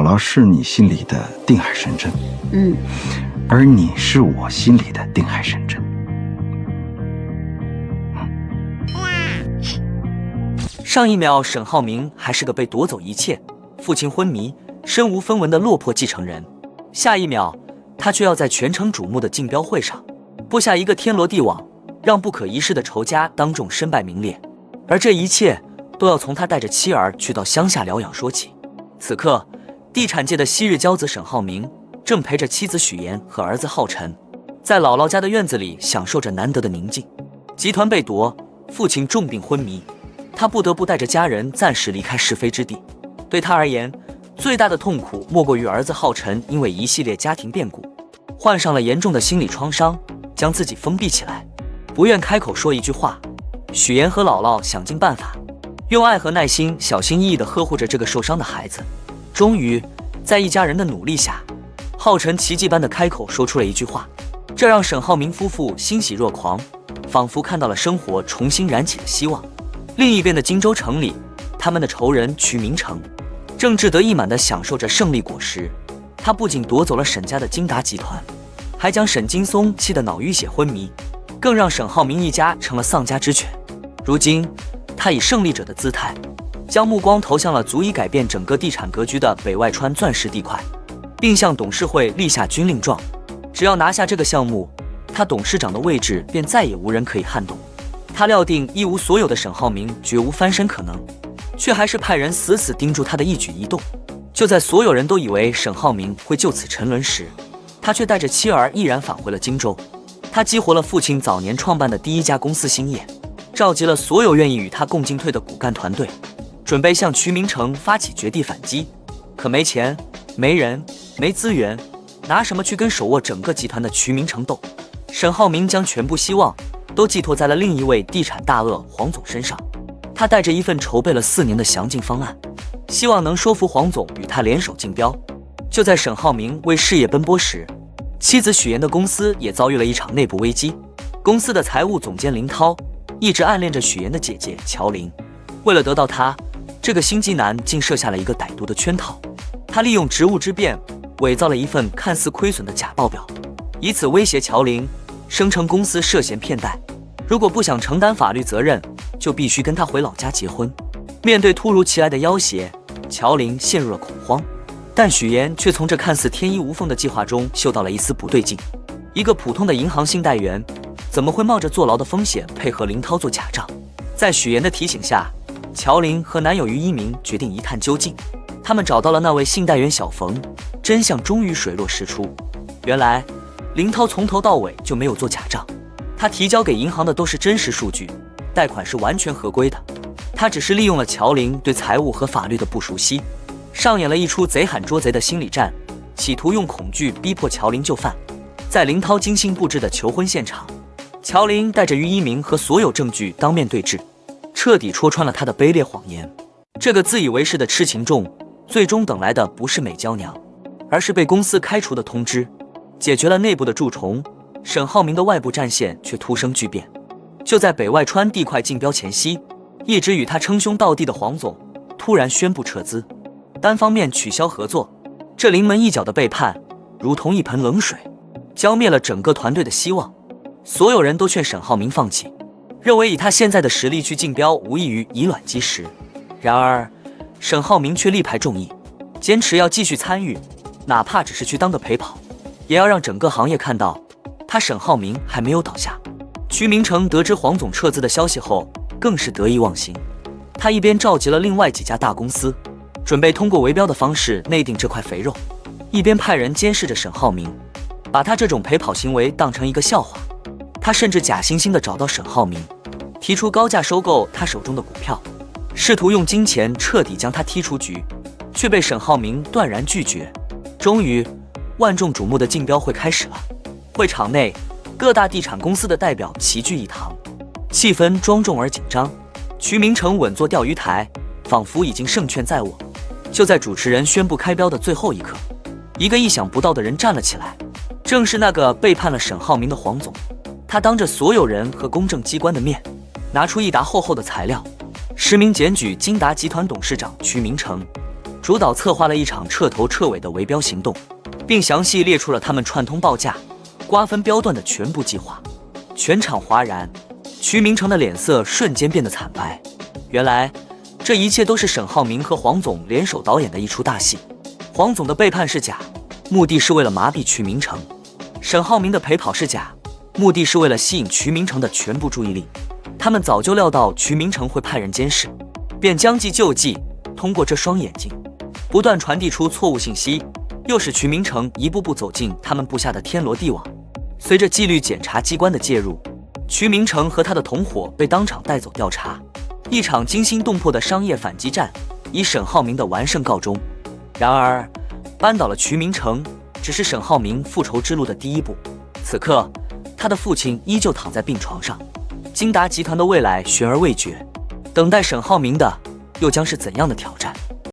姥是你心里的定海神针，而你是我心里的定海神针。上一秒，沈浩明还是个被夺走一切、父亲昏迷、身无分文的落魄继承人，下一秒，他却要在全城瞩目的竞标会上布下一个天罗地网，让不可一世的仇家当众身败名裂。而这一切都要从他带着妻儿去到乡下疗养说起。此刻，地产界的昔日骄子沈浩明正陪着妻子许妍和儿子浩辰，在姥姥家的院子里享受着难得的宁静。集团被夺，父亲重病昏迷，他不得不带着家人暂时离开是非之地。对他而言，最大的痛苦莫过于儿子浩辰因为一系列家庭变故，患上了严重的心理创伤，将自己封闭起来，不愿开口说一句话。许妍和姥姥想尽办法，用爱和耐心小心翼翼地呵护着这个受伤的孩子。终于，在一家人的努力下，浩辰奇迹般的开口说出了一句话，这让沈浩明夫妇欣喜若狂，仿佛看到了生活重新燃起的希望。另一边的荆州城里，他们的仇人瞿明成正志得意满地享受着胜利果实。他不仅夺走了沈家的金达集团，还将沈金松气得脑淤血昏迷，更让沈浩明一家成了丧家之犬。如今，他以胜利者的姿态，将目光投向了足以改变整个地产格局的北外川钻石地块，并向董事会立下军令状：只要拿下这个项目，他董事长的位置便再也无人可以撼动。他料定一无所有的沈浩明绝无翻身可能，却还是派人死死盯住他的一举一动。就在所有人都以为沈浩明会就此沉沦时，他却带着妻儿毅然返回了荆州。他激活了父亲早年创办的第一家公司兴业，召集了所有愿意与他共进退的骨干团队，准备向瞿明成发起绝地反击。可没钱、没人、没资源，拿什么去跟手握整个集团的瞿明成斗？沈浩明将全部希望都寄托在了另一位地产大鳄黄总身上。他带着一份筹备了4年的详尽方案，希望能说服黄总与他联手竞标。就在沈浩明为事业奔波时，妻子许妍的公司也遭遇了一场内部危机。公司的财务总监林涛一直暗恋着许妍的姐姐乔琳，为了得到她，这个心机男竟设下了一个歹毒的圈套。他利用职务之便，伪造了一份看似亏损的假报表，以此威胁乔琳，声称公司涉嫌骗贷，如果不想承担法律责任，就必须跟他回老家结婚。面对突如其来的要挟，乔琳陷入了恐慌，但许妍却从这看似天衣无缝的计划中嗅到了一丝不对劲。一个普通的银行信贷员，怎么会冒着坐牢的风险配合林涛做假账？在许妍的提醒下，乔琳和男友于一鸣决定一探究竟。他们找到了那位信贷员小冯，真相终于水落石出。原来，林涛从头到尾就没有做假账，他提交给银行的都是真实数据，贷款是完全合规的。他只是利用了乔琳对财务和法律的不熟悉，上演了一出贼喊捉贼的心理战，企图用恐惧逼迫乔琳就范。在林涛精心布置的求婚现场，乔琳带着于一鸣和所有证据当面对质，彻底戳穿了他的卑劣谎言。这个自以为是的痴情众，最终等来的不是美娇娘，而是被公司开除的通知。解决了内部的蛀虫，沈浩明的外部战线却突生巨变。就在北外川地块竞标前夕，一直与他称兄道弟的黄总突然宣布撤资，单方面取消合作。这临门一脚的背叛，如同一盆冷水，浇灭了整个团队的希望。所有人都劝沈浩明放弃，认为以他现在的实力去竞标无异于以卵击石。然而沈浩明却力排众议，坚持要继续参与，哪怕只是去当个陪跑，也要让整个行业看到他沈浩明还没有倒下。瞿明成得知黄总撤资的消息后，更是得意忘形。他一边召集了另外几家大公司，准备通过围标的方式内定这块肥肉，一边派人监视着沈浩明，把他这种陪跑行为当成一个笑话。他甚至假惺惺地找到沈浩明，提出高价收购他手中的股票，试图用金钱彻底将他踢出局，却被沈浩明断然拒绝。终于，万众瞩目的竞标会开始了。会场内，各大地产公司的代表齐聚一堂，气氛庄重而紧张。瞿明成稳坐钓鱼台，仿佛已经胜券在握。就在主持人宣布开标的最后一刻，一个意想不到的人站了起来，正是那个背叛了沈浩明的黄总。他当着所有人和公证机关的面，拿出一沓厚厚的材料，实名检举金达集团董事长瞿明成，主导策划了一场彻头彻尾的围标行动，并详细列出了他们串通报价、瓜分标段的全部计划。全场哗然，瞿明成的脸色瞬间变得惨白。原来，这一切都是沈浩明和黄总联手导演的一出大戏。黄总的背叛是假，目的是为了麻痹瞿明成；沈浩明的陪跑是假，目的是为了吸引瞿明成的全部注意力。他们早就料到瞿明成会派人监视，便将计就计，通过这双眼睛，不断传递出错误信息，诱使瞿明成一步步走进他们布下的天罗地网。随着纪律检察机关的介入，瞿明成和他的同伙被当场带走调查。一场惊心动魄的商业反击战以沈浩明的完胜告终。然而，扳倒了瞿明成只是沈浩明复仇之路的第一步。此刻，他的父亲依旧躺在病床上，金达集团的未来悬而未决，等待沈浩明的又将是怎样的挑战？